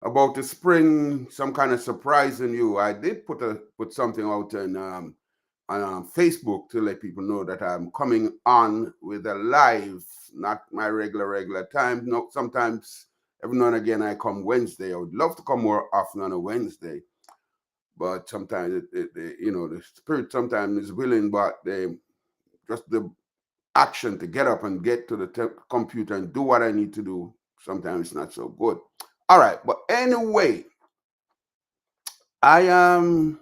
about to spring some kind of surprise in you. I did put something out on Facebook to let people know that I'm coming on with a live, not my regular time. No, sometimes every now and again I come Wednesday. I would love to come more often on a Wednesday, but sometimes the spirit sometimes is willing, but just the action to get up and get to the computer and do what I need to do sometimes it's not so good. All right, but anyway, I am.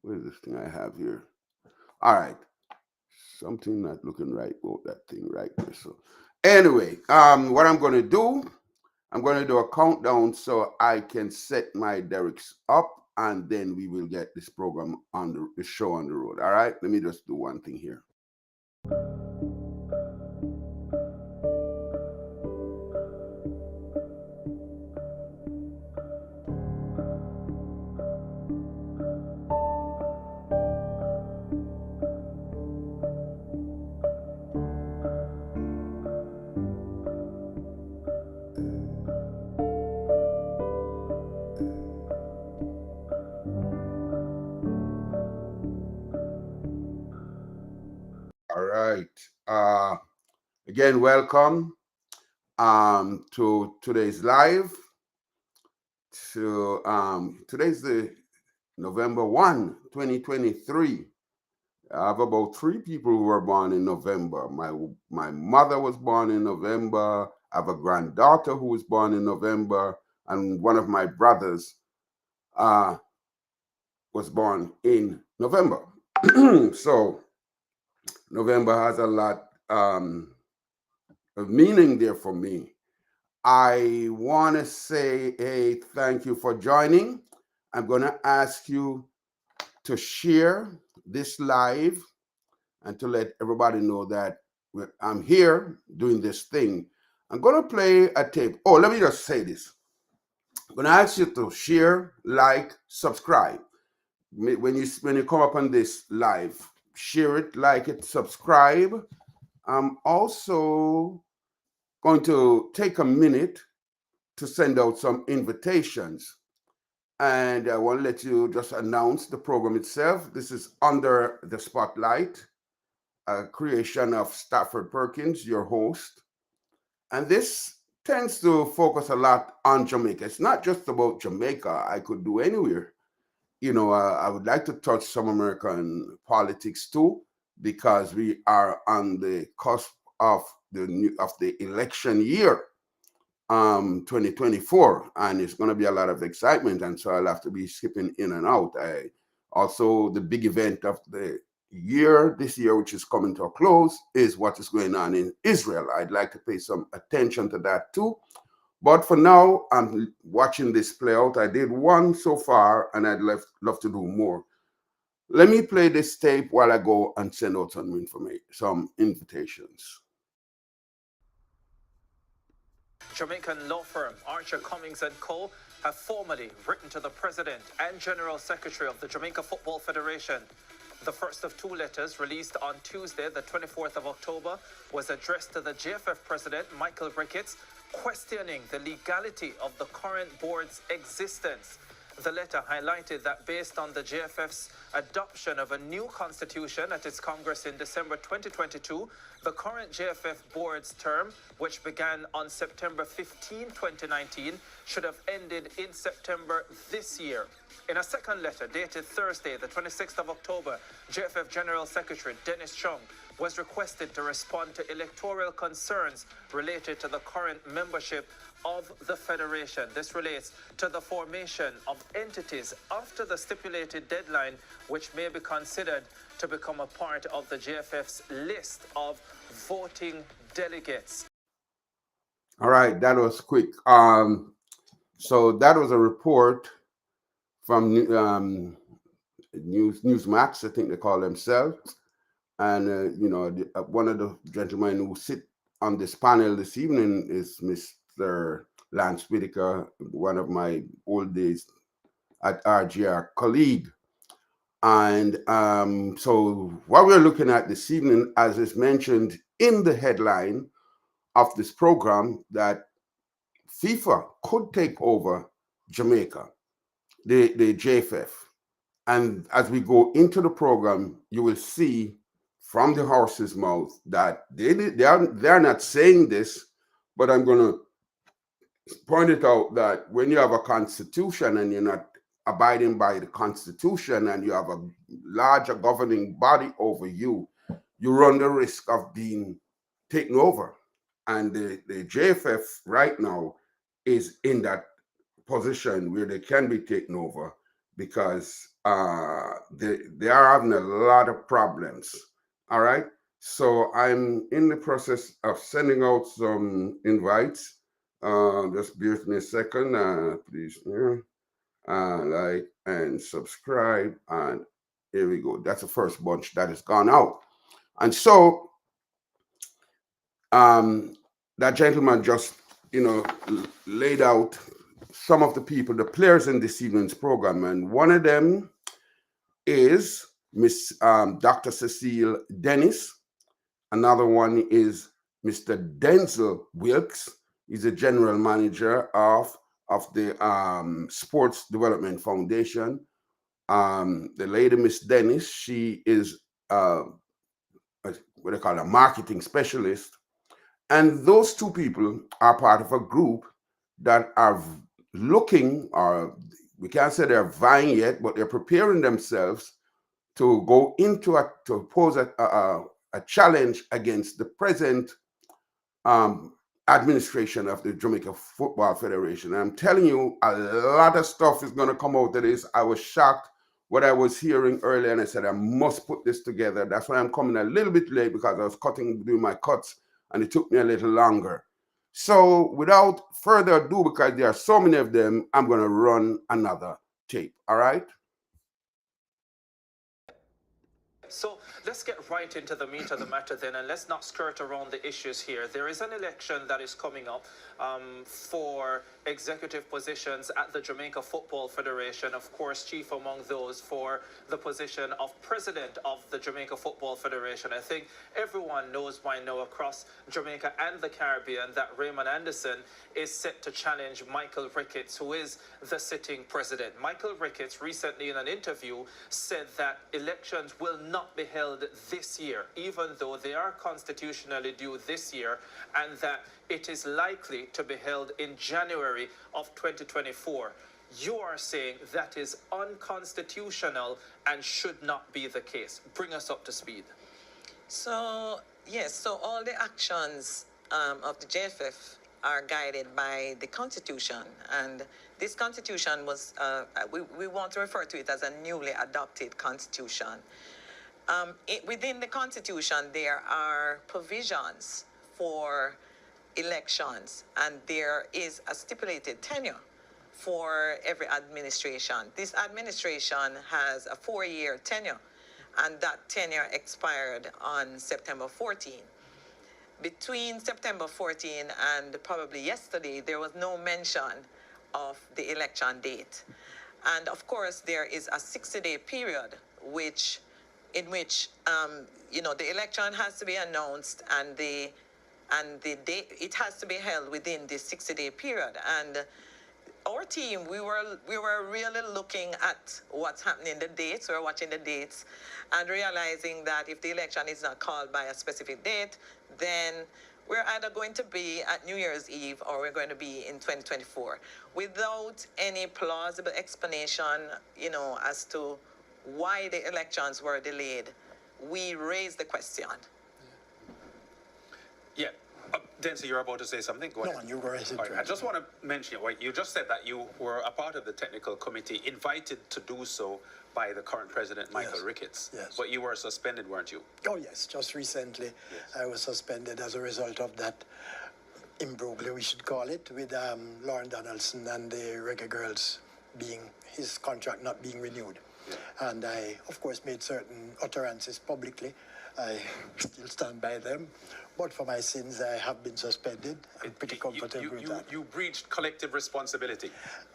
What is this thing I have here? All right, something not looking right. Oh, that thing right there. So, anyway, what I'm going to do a countdown so I can set my derricks up, and then we will get this program on the show on the road. All right, let me just do one thing here. All right. Again, welcome to today's live. Today's the November 1, 2023. I have about three people who were born in November. My mother was born in November. I have a granddaughter who was born in November, and one of my brothers uh, was born in November. So November has a lot of meaning there for me. I want to say a thank you for joining. I'm going to ask you to share this live and to let everybody know that I'm here doing this thing. I'm going to play a tape. Oh, let me just say this. I'm going to ask you to share, like, subscribe. When you come up on this live, share it, like it, subscribe. I'm also going to take a minute to send out some invitations. And I want to let you just announce the program itself. This is Under the Spotlight, a creation of Stafford Perkins, your host. And this tends to focus a lot on Jamaica. It's not just about Jamaica. I could do anywhere. I would like to touch some American politics too, because we are on the cusp of the election year, 2024, and it's going to be a lot of excitement, and so I'll have to be skipping in and out. Also, the big event of the year this year, which is coming to a close, is what is going on in Israel. I'd like to pay some attention to that too. But for now, I'm watching this play out. I did one so far, and I'd love to do more. Let me play this tape while I go and send out some information, some invitations. Jamaican law firm Archer Cummings & Co. have formally written to the President and General Secretary of the Jamaica Football Federation. The first of two letters, released on Tuesday, the 24th of October, was addressed to the JFF President, Michael Ricketts, questioning the legality of the current board's existence. The letter highlighted that based on the JFF's adoption of a new constitution at its Congress in December 2022, the current JFF board's term, which began on September 15, 2019, should have ended in September this year. In a second letter dated Thursday, the 26th of October, JFF General Secretary Dennis Chung was requested to respond to electoral concerns related to the current membership of the Federation. This relates to the formation of entities after the stipulated deadline, which may be considered to become a part of the JFF's list of voting delegates. All right, that was quick. So that was a report from Newsmax, I think they call themselves. And, one of the gentlemen who sit on this panel this evening is Mr. Lance Whitaker, one of my old days at RGR colleague. And so what we're looking at this evening, as is mentioned in the headline of this program, that FIFA could take over Jamaica, the JFF. And as we go into the program, you will see from the horse's mouth that they're not saying this, but I'm going to point it out that when you have a constitution and you're not abiding by the constitution and you have a larger governing body over you, you run the risk of being taken over. And the JFF right now is in that position where they can be taken over because they are having a lot of problems. All right. So I'm in the process of sending out some invites. Just bear with me a second, please. Like and subscribe, and here we go. That's the first bunch that has gone out, and so that gentleman just laid out some of the people, the players in this evening's program, and one of them is Miss Dr. Cecile Dennis. Another one is Mr. Denzel Wilkes. He's a general manager of the Sports Development Foundation. The lady, Miss Dennis, she is what they call a marketing specialist. And those two people are part of a group that are looking, or we can't say they're vying yet, but they're preparing themselves to go into to pose a challenge against the present administration of the Jamaica Football Federation. And I'm telling you, a lot of stuff is going to come out of this. I was shocked what I was hearing earlier, and I said, I must put this together. That's why I'm coming a little bit late, because I was doing my cuts, and it took me a little longer. So without further ado, because there are so many of them, I'm going to run another tape. All right? So let's get right into the meat of the matter then, and let's not skirt around the issues here. There is an election that is coming up for executive positions at the Jamaica Football Federation. Of course, chief among those for the position of president of the Jamaica Football Federation. I think everyone knows by now across Jamaica and the Caribbean that Raymond Anderson is set to challenge Michael Ricketts, who is the sitting president. Michael Ricketts recently in an interview said that elections will not be held this year, even though they are constitutionally due this year, and that it is likely to be held in January of 2024. You are saying that is unconstitutional and should not be the case. Bring us up to speed. So, yes, so all the actions of the JFF are guided by the Constitution. And this Constitution was, we want to refer to it as a newly adopted Constitution. Within the Constitution, there are provisions for elections, and there is a stipulated tenure for every administration. This administration has a 4-year tenure, and that tenure expired on September 14. Between September 14 and probably yesterday, there was no mention of the election date. And of course, there is a 60-day period in which the election has to be announced, and the date, it has to be held within this 60-day period. And our team, we were really looking at what's happening, the dates. We were watching the dates and realizing that if the election is not called by a specific date, then we're either going to be at New Year's Eve or we're going to be in 2024 without any plausible explanation, as to why the elections were delayed. We raised the question. Yeah. Denzel, you're about to say something? Go ahead. No, you were raising. Right. I just want to mention, you just said that you were a part of the technical committee, invited to do so by the current president, Michael Ricketts. Yes. But you were suspended, weren't you? Oh, yes. Just recently, I was suspended as a result of that imbroglio, we should call it, with Lauren Donaldson and the Reggae Girls his contract not being renewed. Yeah. And I, of course, made certain utterances publicly. I still stand by them. But for my sins, I have been suspended. I'm pretty comfortable with that. You breached collective responsibility.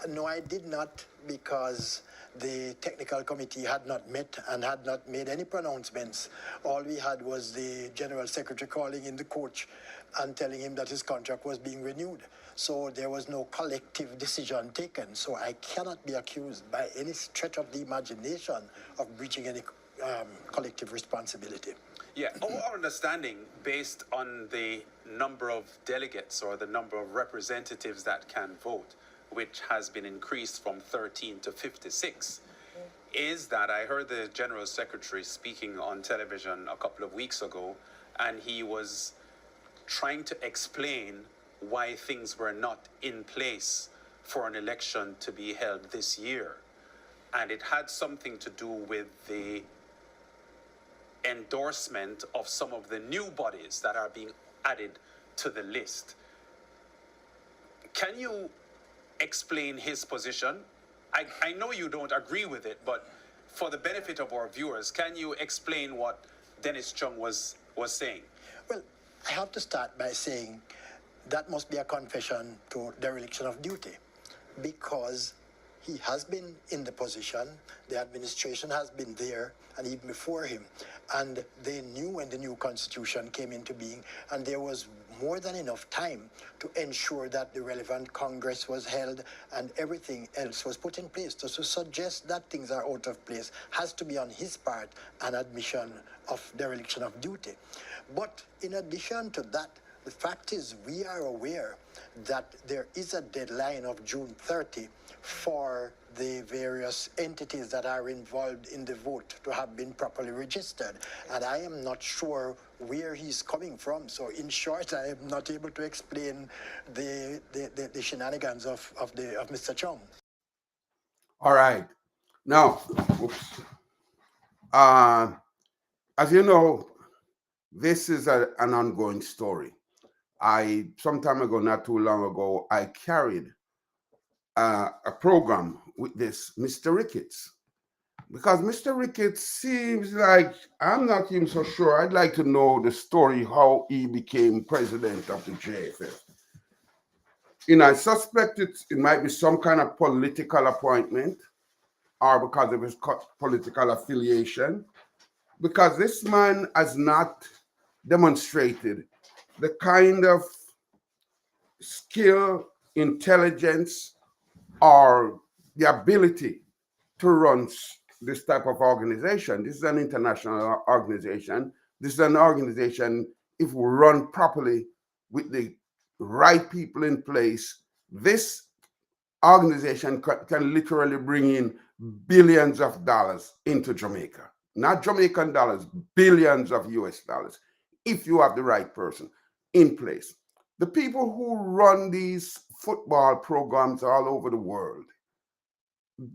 No, I did not, because the technical committee had not met and had not made any pronouncements. All we had was the general secretary calling in the coach and telling him that his contract was being renewed. So there was no collective decision taken. So I cannot be accused by any stretch of the imagination of breaching any collective responsibility. Yeah, our understanding, based on the number of delegates or the number of representatives that can vote, which has been increased from 13 to 56, is that I heard the General Secretary speaking on television a couple of weeks ago, and he was trying to explain why things were not in place for an election to be held this year. And it had something to do with the endorsement of some of the new bodies that are being added to the list. Can you explain his position? I know you don't agree with it, but for the benefit of our viewers, can you explain what Dennis Chung was saying? Well, I have to start by saying that must be a confession to dereliction of duty, because he has been in the position, the administration has been there, and even before him. And they knew when the new constitution came into being, and there was more than enough time to ensure that the relevant Congress was held and everything else was put in place. So to suggest that things are out of place has to be on his part an admission of dereliction of duty. But in addition to that, the fact is we are aware that there is a deadline of June 30 for the various entities that are involved in the vote to have been properly registered. And I am not sure where he's coming from. So in short, I am not able to explain the shenanigans of Mr. Chung. All right. Now, as you know, this is an ongoing story. Some time ago, not too long ago, I carried a program with this Mr. Ricketts, because Mr. Ricketts seems like, I'm not even so sure. I'd like to know the story, how he became president of the JFF. I suspect it might be some kind of political appointment, or because of his political affiliation, because this man has not demonstrated the kind of skill, intelligence, or the ability to run this type of organization. This is an international organization. This is an organization, if we run properly with the right people in place, this organization can literally bring in billions of dollars into Jamaica. Not Jamaican dollars, billions of US dollars, if you have the right person in place. The people who run these football programs all over the world,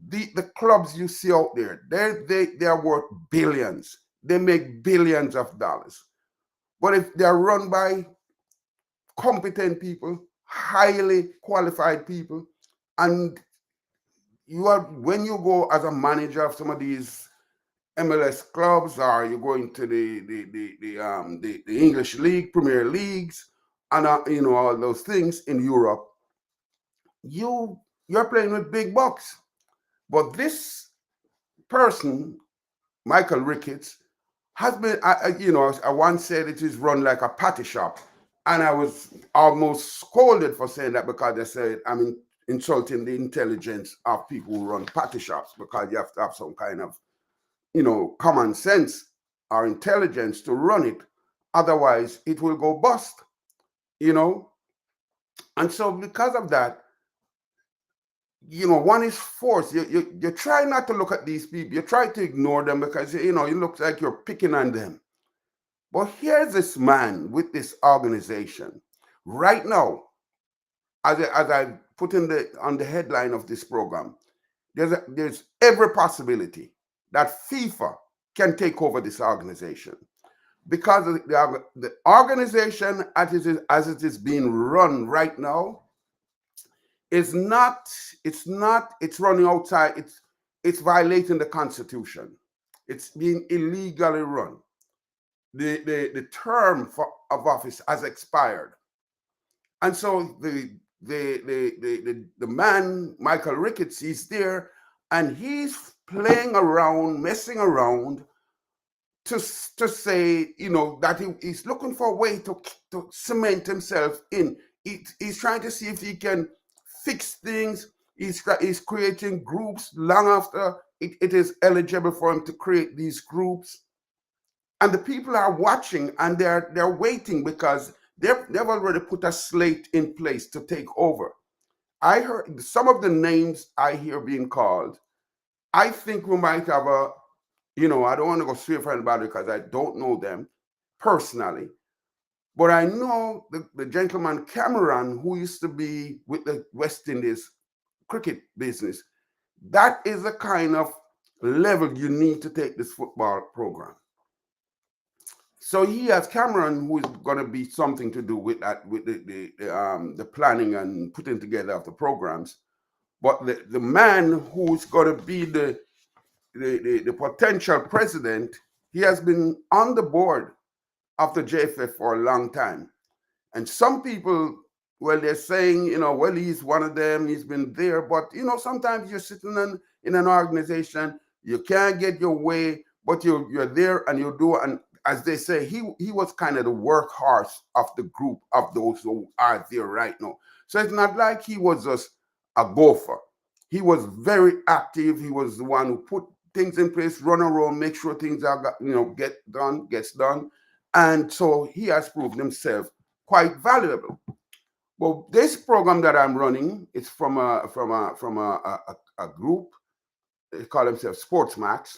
the clubs you see out there, they are worth billions. They make billions of dollars. But if they're run by competent people, highly qualified people, and when you go as a manager of some of these MLS clubs, or you go into the English League, Premier Leagues, and all those things in Europe, you're playing with big bucks. But this person, Michael Ricketts, has been, I once said it is run like a patty shop, and I was almost scolded for saying that, because they said I'm insulting the intelligence of people who run patty shops, because you have to have some kind of common sense or intelligence to run it. Otherwise, it will go bust, And so because of that, one is forced. You try not to look at these people. You try to ignore them, because, it looks like you're picking on them. But here's this man with this organization. Right now, as I put on the headline of this program, there's every possibility that FIFA can take over this organization, because the organization as it is being run right now it's running outside, it's violating the Constitution. It's being illegally run. The term for of office has expired. And so the man, Michael Ricketts, is there and he's playing around, messing around to say, that he's looking for a way to cement himself in. He's trying to see if he can fix things. He's creating groups long after it is eligible for him to create these groups. And the people are watching and they're waiting because they've already put a slate in place to take over. I heard some of the names I hear being called. I think we might have I don't want to go straight for anybody because I don't know them personally. But I know the gentleman Cameron, who used to be with the West Indies cricket business. That is the kind of level you need to take this football program. So he has Cameron, who is going to be something to do with that, with the planning and putting together of the programs. But the man who's going to be the potential president, he has been on the board of the JFF for a long time. And some people, well, they're saying, well, he's one of them, he's been there. But, sometimes you're sitting in an organization, you can't get your way, but you're there and you do. And as they say, he was kind of the workhorse of the group of those who are there right now. So it's not like he was just a gopher. He was very active. He was the one who put things in place, run around, make sure things are, gets done. And so he has proved himself quite valuable. Well, this program that I'm running is from a group. They call themselves Sportsmax.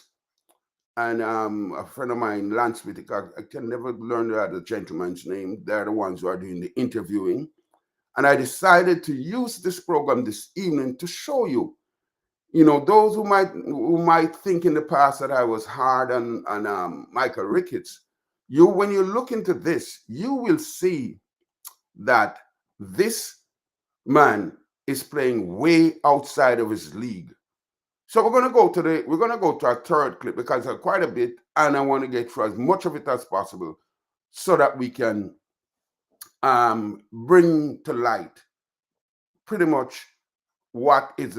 And a friend of mine, Lance Whitaker, I can never learn the other gentleman's name. They're the ones who are doing the interviewing. And I decided to use this program this evening to show you, those who might think in the past that I was hard on Michael Ricketts. When you look into this, you will see that this man is playing way outside of his league. So we're going to go to our third clip because there's quite a bit, and I want to get through as much of it as possible so that we can bring to light pretty much what is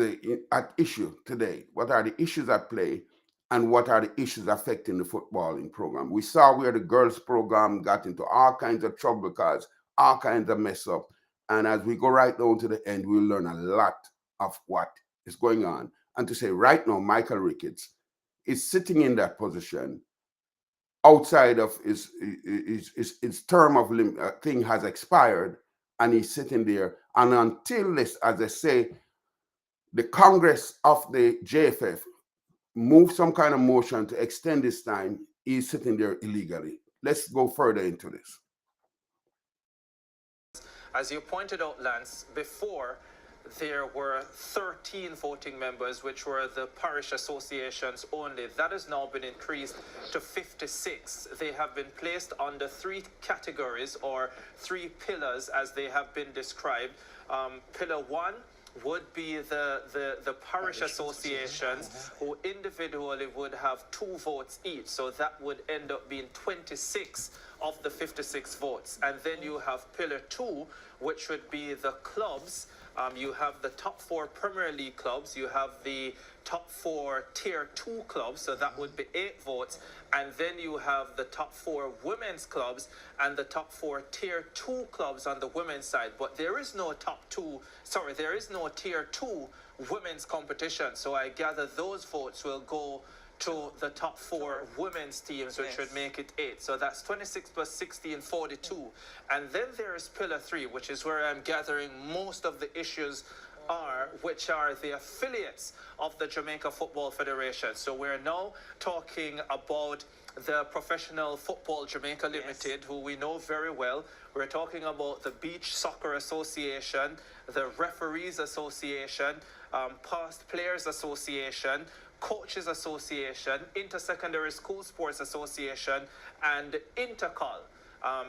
at issue today, what are the issues at play, and what are the issues affecting the footballing program. We saw where the girls program got into all kinds of trouble because all kinds of mess up. And as we go right down to the end, we'll learn a lot of what is going on. And to say right now, Michael Ricketts is sitting in that position outside of his term of thing has expired, and he's sitting there. And until this, as I say, the Congress of the JFF move some kind of motion to extend this time, he's sitting there illegally. Let's go further into this. As you pointed out, Lance, before there were 13 voting members, which were the parish associations only. That has now been increased to 56. They have been placed under 3 categories or 3 pillars as they have been described. Pillar 1 would be the parish associations who individually would have 2 votes each. So that would end up being 26 of the 56 votes. And then you have pillar 2, which would be the clubs. You have the top 4 Premier League clubs, you have the top 4 Tier 2 clubs, so that would be 8 votes, and then you have the top 4 women's clubs and the top 4 Tier 2 clubs on the women's side. But there is no there is no Tier 2 women's competition, so I gather those votes will go to the top 4 women's teams, which would make it 8. So that's 26 plus 16, 42. And then there is pillar 3, which is where I'm gathering most of the issues are, which are the affiliates of the Jamaica Football Federation. So we're now talking about the Professional Football Jamaica Limited, who we know very well. We're talking about the Beach Soccer Association, the Referees Association, Past Players Association, Coaches Association, Intersecondary School Sports Association, and Intercol.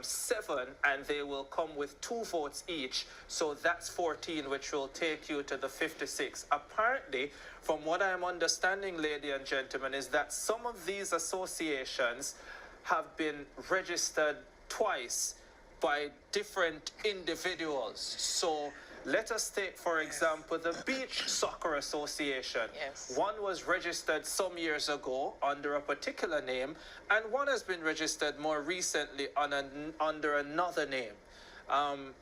7, and they will come with 2 votes each. So that's 14, which will take you to the 56. Apparently, from what I'm understanding, ladies and gentlemen, is that some of these associations have been registered twice by different individuals. So let us take, for example, the Beach Soccer Association. Yes. One was registered some years ago under a particular name, and one has been registered more recently under another name.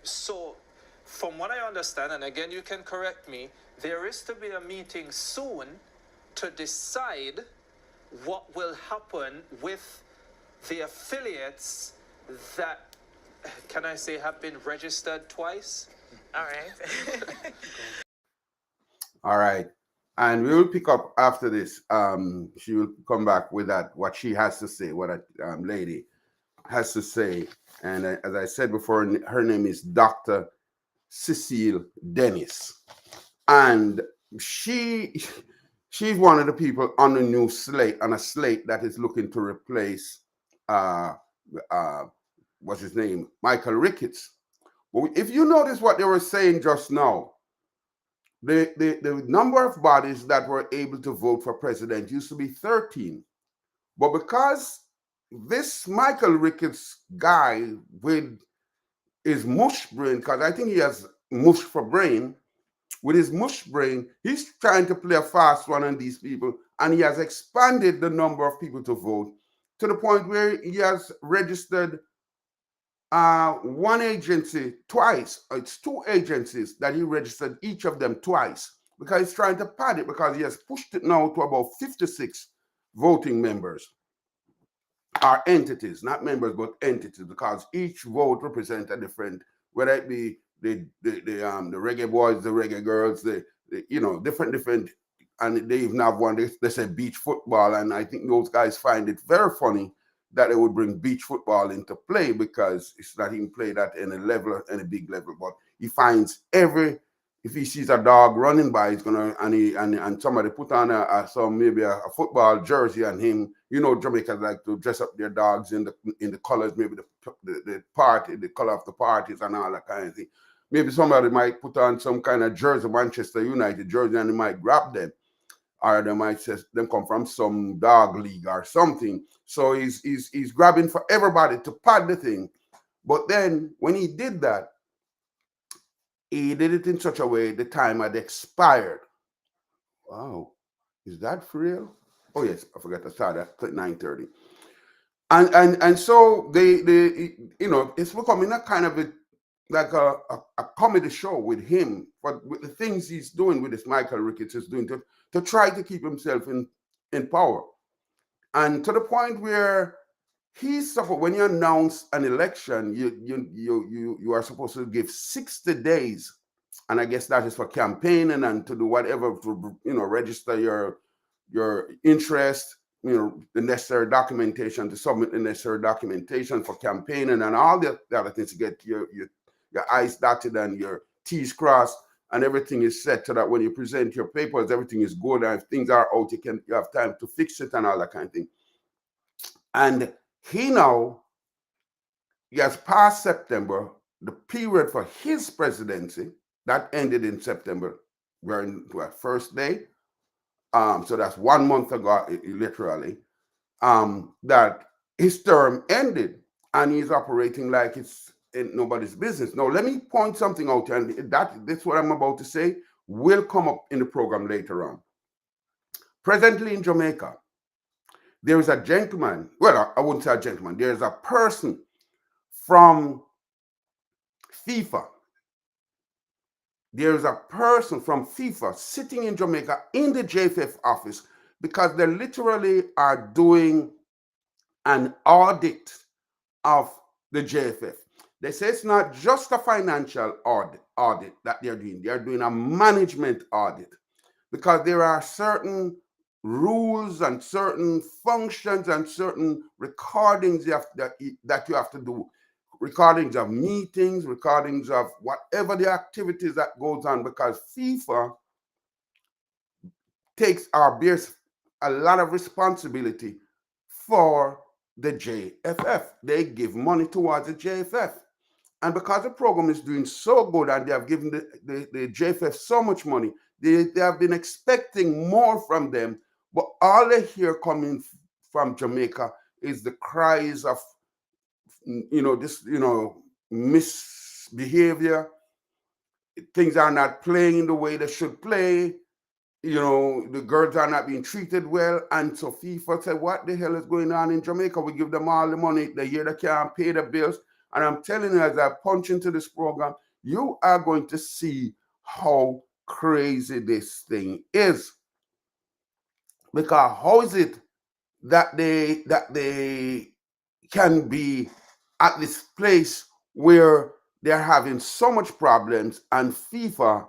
So from what I understand, and again, you can correct me, there is to be a meeting soon to decide what will happen with the affiliates that, can I say, have been registered twice? All right. All right. And we will pick up after this. She will come back with that, what she has to say, what a lady has to say. And as I said before, her name is Dr. Cecile Dennis. And she's one of the people on the new slate, on a slate that is looking to replace, what's his name, Michael Ricketts. Well, if you notice what they were saying just now, the number of bodies that were able to vote for president used to be 13. But because this Michael Ricketts guy with his mush brain, because I think he has mush for brain, with his mush brain, he's trying to play a fast one on these people, and he has expanded the number of people to vote to the point where he has registered one agency twice. It's two agencies that he registered, each of them twice, because he's trying to pad it, because he has pushed it now to about 56 voting members, or entities, not members, but entities, because each vote represents a different, whether it be the reggae boys, the reggae girls, the different, and they even have one, they say beach football, and I think those guys find it very funny that they would bring beach football into play, because it's not even played at any level, any big level. But he finds if he sees a dog running by, he's gonna, and somebody put on maybe a football jersey on him. Jamaicans like to dress up their dogs in the colors, maybe the color of the parties and all that kind of thing. Maybe somebody might put on some kind of jersey, Manchester United jersey, and they might grab them. Or they might say them come from some dog league or something. So he's grabbing for everybody to pad the thing. But then when he did that, he did it in such a way the time had expired. Wow, is that for real? Oh yes, I forgot to start at 9:30. And so they it's becoming a kind of like a comedy show with him, but with the things he's doing with this Michael Ricketts is doing to try to keep himself in power. And to the point where when you announce an election, you are supposed to give 60 days. And I guess that is for campaigning and to do whatever to register your interest, the necessary documentation, to submit the necessary documentation for campaigning and all the other things, to get your I's dotted and your T's crossed, and everything is set so that when you present your papers, everything is good, and if things are out, you have time to fix it and all that kind of thing. And he has passed September, the period for his presidency that ended in September. We're into our first day. So that's 1 month ago, literally, that his term ended, and he's operating like it's nobody's business. Now, let me point something out, and that's what I'm about to say will come up in the program later on. Presently in Jamaica, there is a gentleman, well, I wouldn't say a gentleman, there is a person from FIFA. There is a person from FIFA sitting in Jamaica in the JFF office, because they literally are doing an audit of the JFF. They say it's not just a financial audit that they're doing. They're doing a management audit, because there are certain rules and certain functions and certain recordings that you have to do. Recordings of meetings, recordings of whatever the activities that goes on, because FIFA bears a lot of responsibility for the JFF. They give money towards the JFF. And because the program is doing so good and they have given the JFF so much money, they have been expecting more from them. But all they hear coming from Jamaica is the cries of, misbehavior. Things are not playing in the way they should play. The girls are not being treated well. And so FIFA said, what the hell is going on in Jamaica? We give them all the money. They hear they can't pay the bills. And I'm telling you, as I punch into this program, you are going to see how crazy this thing is. Because how is it that they can be at this place where they're having so much problems, and FIFA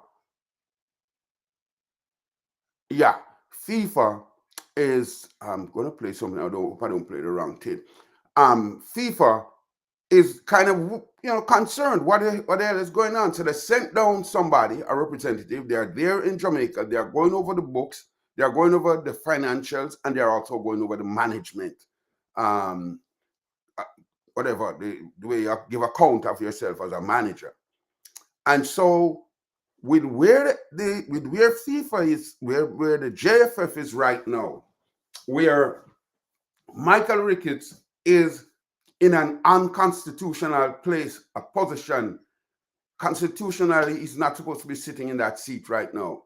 is, I'm gonna play something. I hope I don't play the wrong thing. FIFA is kind of concerned what the hell is going on. So they sent down somebody, a representative. They are there in Jamaica. They are going over the books. They are going over the financials, and they are also going over the management. Whatever the way you give account of yourself as a manager. And so with where FIFA is, where the JFF is right now, where Michael Ricketts is in an unconstitutional place, a position. Constitutionally, he's not supposed to be sitting in that seat right now,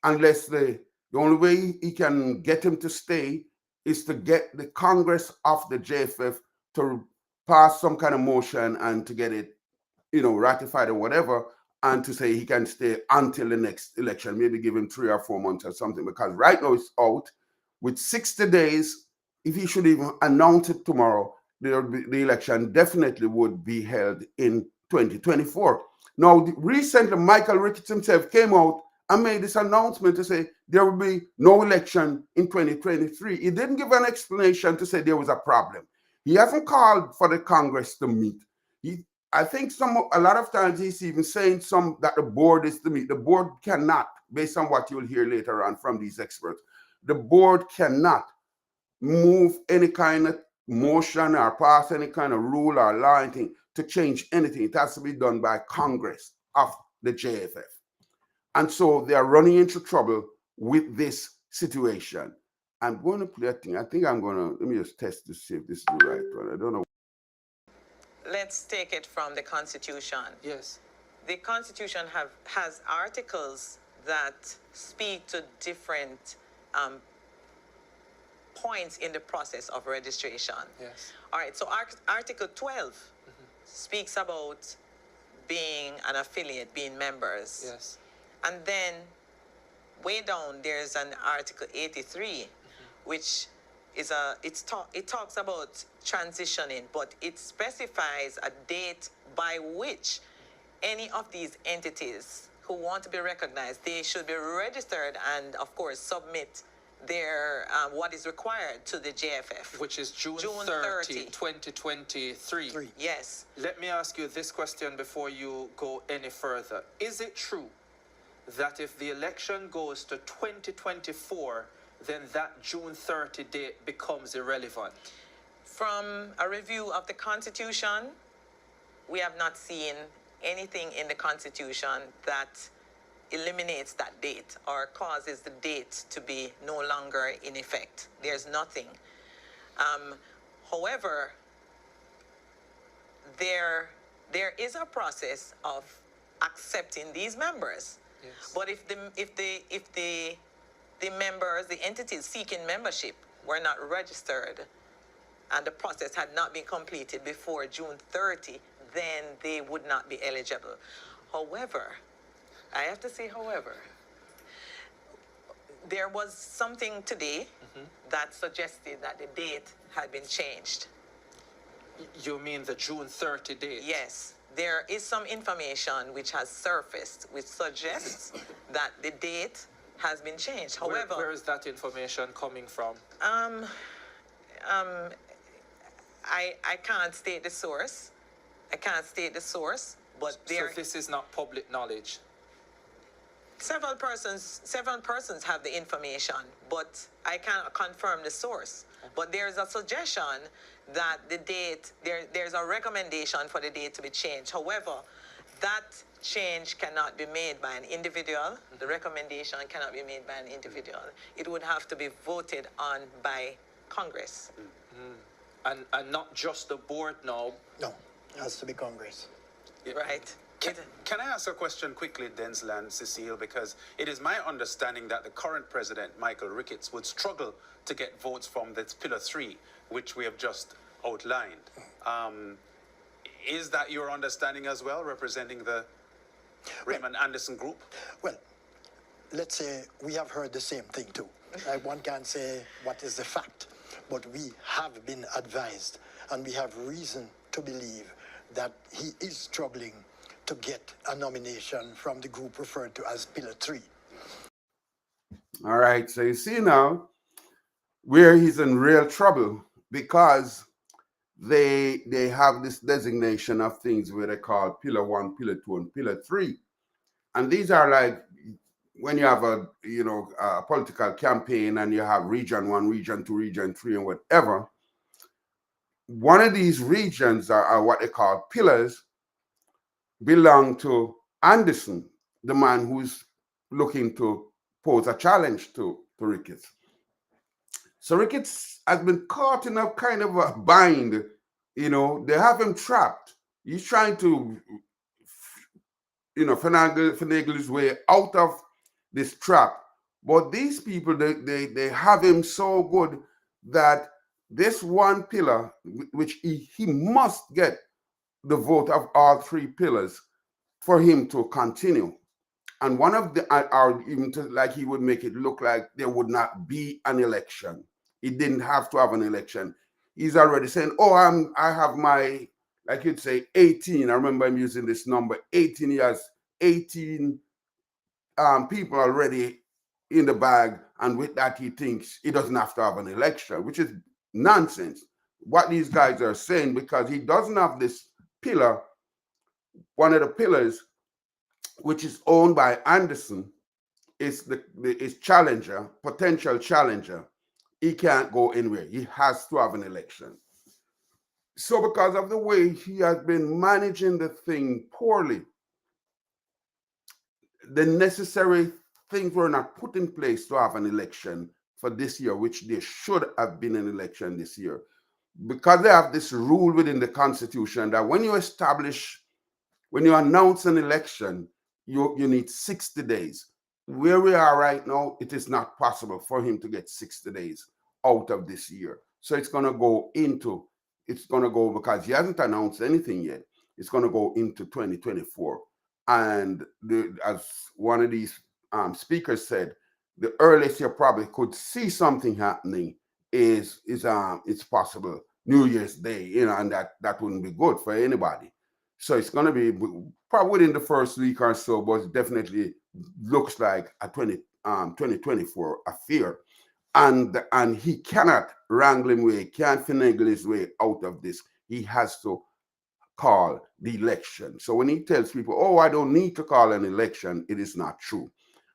unless the only way he can get him to stay is to get the Congress of the JFF to pass some kind of motion and to get it, ratified or whatever, and to say he can stay until the next election, maybe give him 3 or 4 months or something, because right now it's out with 60 days. If he should even announce it tomorrow, the election definitely would be held in 2024. Now, recently, Michael Ricketts himself came out and made this announcement to say there will be no election in 2023. He didn't give an explanation to say there was a problem. He hasn't called for the Congress to meet. I think a lot of times he's even saying that the board is to meet. The board cannot, based on what you'll hear later on from these experts. The board cannot move any kind of motion or pass any kind of rule or law, anything to change anything. It has to be done by Congress of the JFF. And so they are running into trouble with this situation. I'm going to play a thing. I think let me just test to see if this is the right one. I don't know. Let's take it from the Constitution. Yes. The Constitution has articles that speak to different points in the process of registration. Yes. All right, so Article 12 speaks about being an affiliate, being members. Yes. And then way down there's an Article 83, which is it talks about transitioning, but it specifies a date by which any of these entities who want to be recognized, they should be registered and, of course, submit their what is required to the JFF. Which is June 30, 2023. Yes. Let me ask you this question before you go any further. Is it true that if the election goes to 2024, then that June 30 date becomes irrelevant? From a review of the Constitution, we have not seen anything in the Constitution that eliminates that date or causes the date to be no longer in effect. There's nothing. However, there is a process of accepting these members. Yes. But if the members, the entities seeking membership were not registered and the process had not been completed before June 30, then they would not be eligible. However, I have to say, there was something today that suggested that the date had been changed. You mean the June 30 date? Yes. There is some information which has surfaced which suggests that the date has been changed. However, where is that information coming from? I can't state the source. But So this is not public knowledge? Several persons have the information, but I cannot confirm the source. But there's a suggestion that the date, there's a recommendation for the date to be changed. However, that change cannot be made by an individual. The recommendation cannot be made by an individual. It would have to be voted on by Congress. And not just the board now? No. It has to be Congress. Right. Can I ask a question quickly, Denzel and Cecile? Because it is my understanding that the current president, Michael Ricketts, would struggle to get votes from this Pillar 3, which we have just outlined. Is that your understanding as well, representing the Raymond Anderson group? Well, let's say we have heard the same thing too. One can't say what is the fact, but we have been advised and we have reason to believe that he is struggling to get a nomination from the group referred to as Pillar 3. All right, so you see now where he's in real trouble, because they have this designation of things where they call Pillar 1, Pillar 2, and Pillar 3. And these are like when you have a political campaign and you have Region 1, Region 2, Region 3, and whatever. One of these regions are what they call pillars, belong to Anderson, the man who's looking to pose a challenge to Ricketts. So Ricketts has been caught in a kind of a bind. They have him trapped. He's trying to, finagle his way out of this trap. But these people, they have him so good that this one pillar, which he must get the vote of all three pillars for him to continue. And one of the, or even like he would make it look like there would not be an election. He didn't have to have an election. He's already saying, I have my, like you'd say, 18. I remember him using this number, 18 years, 18 people already in the bag. And with that, he thinks he doesn't have to have an election, which is nonsense. What these guys are saying, because he doesn't have this pillar, one of the pillars, which is owned by Anderson, is his challenger, potential challenger. He can't go anywhere. He has to have an election. So because of the way he has been managing the thing poorly, the necessary things were not put in place to have an election for this year, which there should have been an election this year. Because they have this rule within the Constitution that when you announce an election, you need 60 days. Where we are right now, it is not possible for him to get 60 days out of this year. So it's going to go, because he hasn't announced anything yet, it's going to go into 2024. And as one of these speakers said, the earliest you probably could see something happening is it's possible New Year's Day, and that wouldn't be good for anybody. So it's going to be probably within the first week or so, but it definitely looks like a 2024 affair. And he cannot wrangle him way, can't finagle his way out of this. He has to call the election. So when he tells people, I don't need to call an election, it is not true.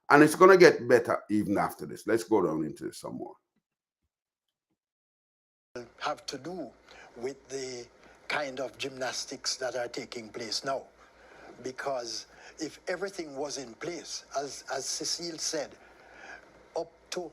And it's going to get better even after this. Let's go down into this some more. Have to do with the kind of gymnastics that are taking place now. Because if everything was in place, as Cecile said, up to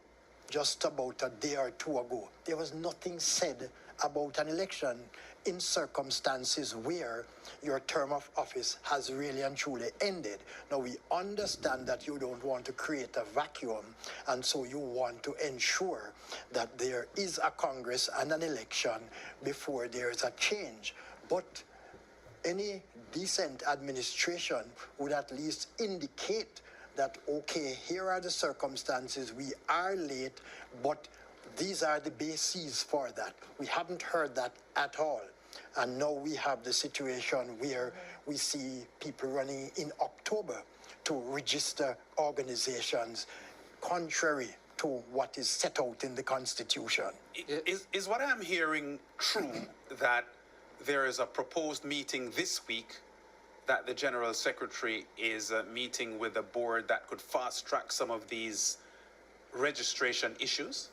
just about a day or two ago, there was nothing said about an election in circumstances where your term of office has really and truly ended. Now, we understand that you don't want to create a vacuum, and so you want to ensure that there is a Congress and an election before there is a change. But any decent administration would at least indicate that, okay, here are the circumstances, we are late, but these are the bases for that. We haven't heard that at all. And now we have the situation where we see people running in October to register organizations contrary to what is set out in the Constitution. Is what I'm hearing true, that there is a proposed meeting this week that the General Secretary is meeting with a board that could fast track some of these registration issues?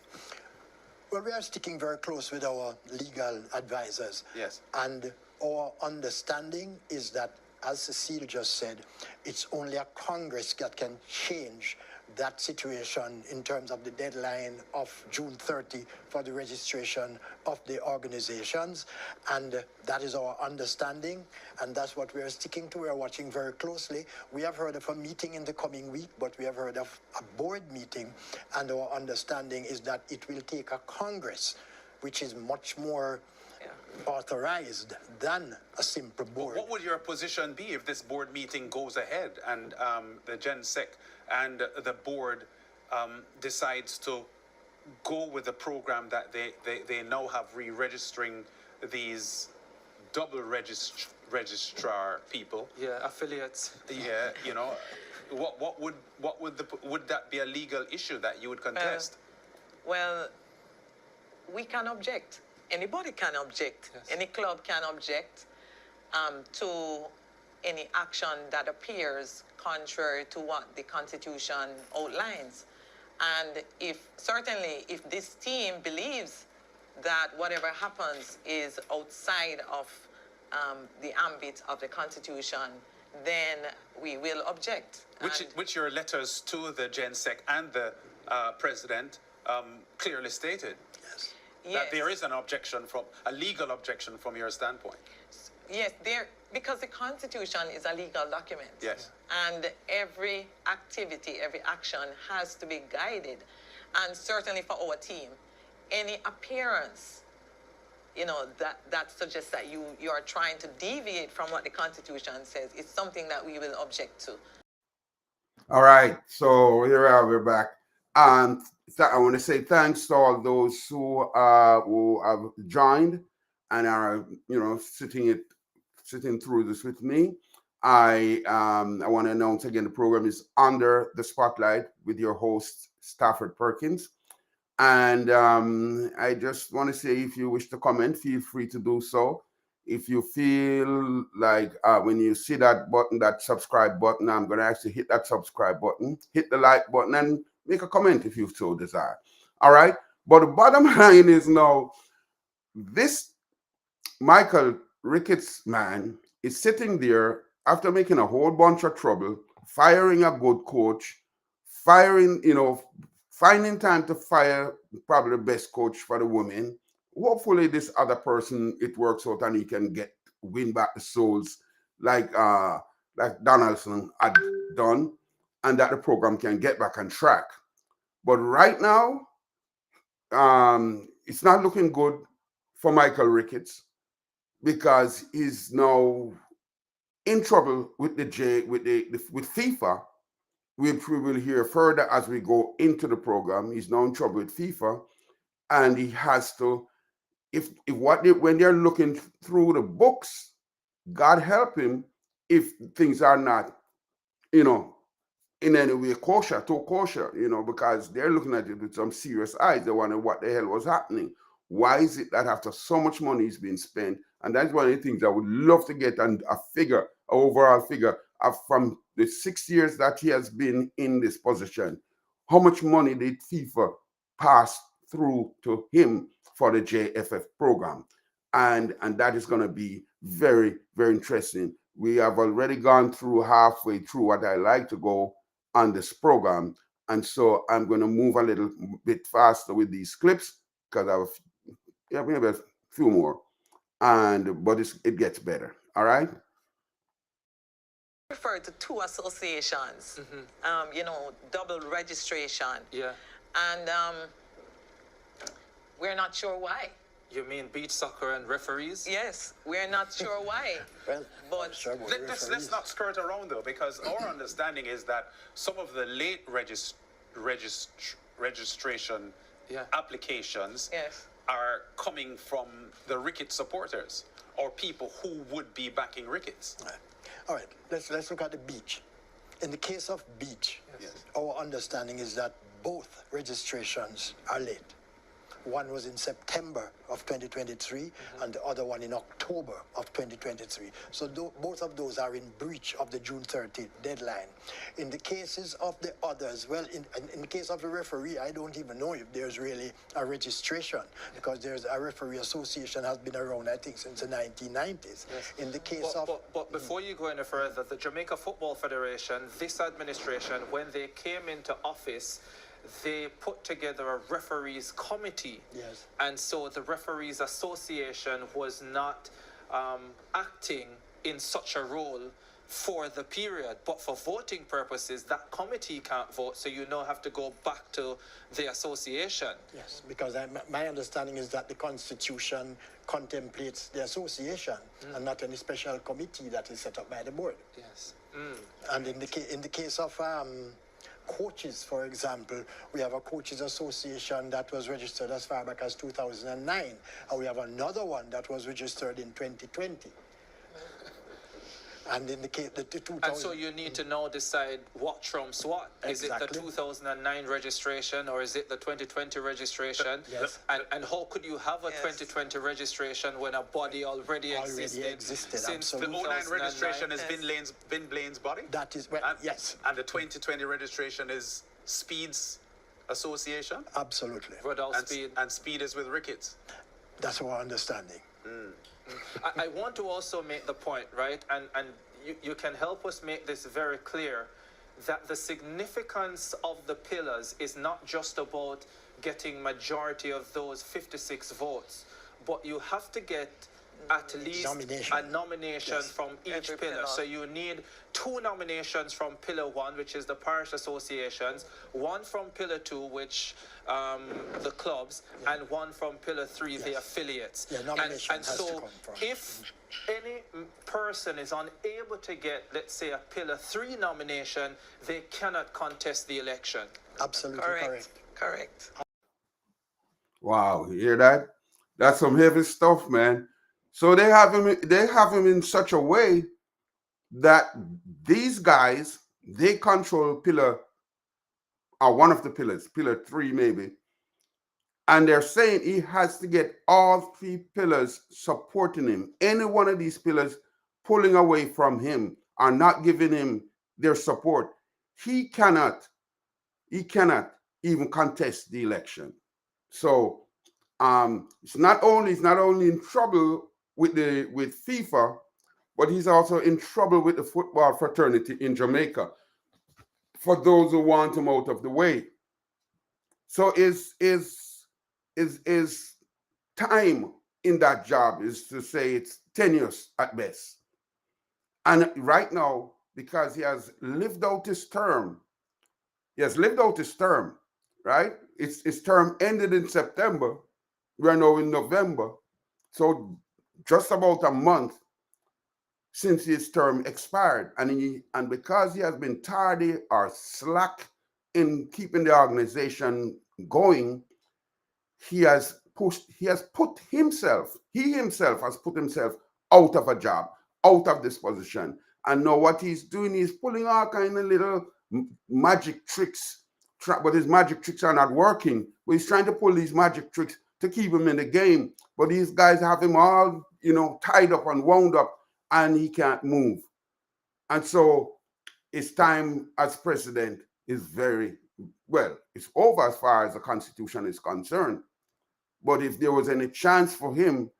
Well, we are sticking very close with our legal advisors. Yes. And our understanding is that, as Cecile just said, it's only a Congress that can change that situation in terms of the deadline of June 30 for the registration of the organizations. And that is our understanding, and that's what we are sticking to. We are watching very closely. We have heard of a meeting in the coming week, but we have heard of a board meeting, and our understanding is that it will take a Congress, which is much more authorized than a simple board. What would your position be if this board meeting goes ahead and the GenSec and the board decides to go with the program that they now have re-registering these double registrar people? Yeah, affiliates. Yeah, you know, would that be a legal issue that you would contest? Well, we can object. Anybody can object. Yes. Any club can object to any action that appears contrary to what the Constitution outlines. And if this team believes that whatever happens is outside of the ambit of the Constitution, then we will object. Which your letters to the GenSec and the president clearly stated. Yes. That there is an objection, a legal objection from your standpoint. Yes, because the Constitution is a legal document. Yes. And every activity, every action has to be guided. And certainly for our team, any appearance, that suggests that you are trying to deviate from what the Constitution says, is something that we will object to. All right, so here we are, we're back. And I want to say thanks to all those who have joined and are, sitting through this with me. I want to announce again, the program is Under the Spotlight with your host, Stafford Perkins. And I just want to say, if you wish to comment, feel free to do so. If you feel like when you see that button, that subscribe button, I'm going to actually hit that subscribe button, hit the like button, and make a comment if you so desire. All right. But the bottom line is now, this Michael Ricketts man is sitting there after making a whole bunch of trouble, firing a good coach, finding time to fire probably the best coach for the women. Hopefully this other person, it works out and he can win back the souls like Donaldson had done, and that the program can get back on track. But right now, it's not looking good for Michael Ricketts, because he's now in trouble with with FIFA, which we will hear further as we go into the program. He's now in trouble with FIFA, and he has to, when they're looking through the books, God help him if things are not, in any way kosher, because they're looking at it with some serious eyes. They wonder what the hell was happening. Why is it that after so much money is being spent? And that's one of the things I would love to get an overall figure of, from the 6 years that he has been in this position, how much money did FIFA pass through to him for the JFF program? And that is going to be very, very interesting. We have already gone through halfway through what I like to go on this program. And so I'm going to move a little bit faster with these clips, because I have maybe a few more. But it gets better. All right. Refer to two associations, double registration. Yeah. And we're not sure why. You mean beach soccer and referees? Yes, we're not sure why. Well, but sure, Let's not skirt around, though, because our understanding is that some of the late registration applications are coming from the Ricketts supporters or people who would be backing Ricketts. All right, let's look at the beach. In the case of beach, our understanding is that both registrations are late. One was in September of 2023 and the other one in October of 2023. So both of those are in breach of the June 30th deadline. In the cases of the others, well, in the case of the referee, I don't even know if there's really a registration, because there's a referee association has been around, I think, since the 1990s. Yes. In the case But before you go any further, the Jamaica Football Federation, this administration, when they came into office, they put together a referees committee. Yes. And so the referees association was not acting in such a role for the period, but for voting purposes, that committee can't vote, so you now have to go back to the association. Yes, because my understanding is that the Constitution contemplates the association and not any special committee that is set up by the board. Yes. And in the case of coaches, for example, we have a coaches association that was registered as far back as 2009, and we have another one that was registered in 2020. And in the case, the 2000. And so you need to now decide what trumps what. Exactly. Is it the 2009 registration or is it the 2020 registration? Yes. And how could you have a 2020 registration when a body already existed since absolutely. The 09 registration is Yes. Vin Blaine's body? That is, well, yes. And the 2020 registration is Speed's association? Absolutely. Rodolph And Speed. and Speed is with Ricketts. That's our understanding. I want to also make the point, right? And you can help us make this very clear, that the significance of the pillars is not just about getting majority of those 56 votes, but you have to get at least a nomination Yes. from each Every pillar. pillar. So you need 2 nominations from Pillar 1, which is the parish associations, 1 from Pillar 2, which the clubs, and 1 from Pillar 3, the affiliates. Yeah, nomination and has so to come from. if any person is unable to get, let's say, a Pillar 3 nomination, they cannot contest the election. Absolutely Correct. Wow, you hear that? That's some heavy stuff, man. So they have him in such a way that these guys, they control pillar, or one of the pillars, Pillar 3 maybe. And they're saying he has to get all 3 pillars supporting him. Any one of these pillars pulling away from him or not giving him their support, he cannot even contest the election. So he's not only in trouble with FIFA, but he's also in trouble with the football fraternity in Jamaica, for those who want him out of the way. So is time in that job is to say it's tenuous at best. And right now, because he has lived out his term, right? His term ended in September. We are now in November. So just about a month since his term expired. And because he has been tardy or slack in keeping the organization going, he himself has put himself out of a job, out of this position. And now what he's doing is pulling all kind of little magic tricks, but his magic tricks are not working. But he's trying to pull these magic tricks to keep him in the game. But these guys have him all, tied up and wound up, and he can't move. And so his time as president is it's over as far as the Constitution is concerned. But if there was any chance for him,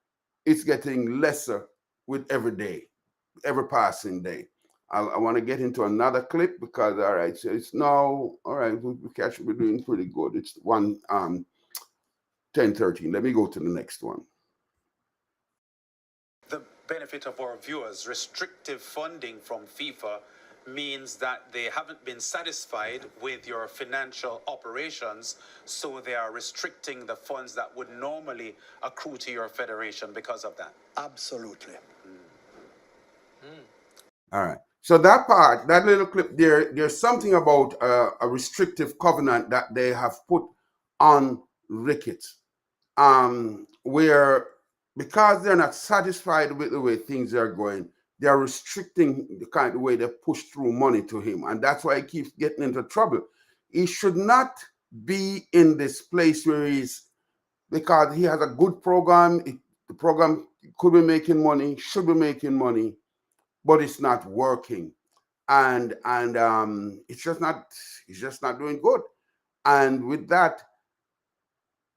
it's getting lesser with every day, every passing day. I want to get into another clip because, all right, so it's now, all right, we're doing pretty good. It's 10:13. Let me go to the next one. The benefit of our viewers, restrictive funding from FIFA means that they haven't been satisfied with your financial operations, so they are restricting the funds that would normally accrue to your federation because of that. Absolutely. All right. So that little clip there's something about a restrictive covenant that they have put on Ricketts, where because they're not satisfied with the way things are going, they're restricting the kind of way they push through money to him. And that's why he keeps getting into trouble. He should not be in this place where he's because he has a good program. The program could be making money, should be making money, but it's not working, and it's just not doing good. And with that,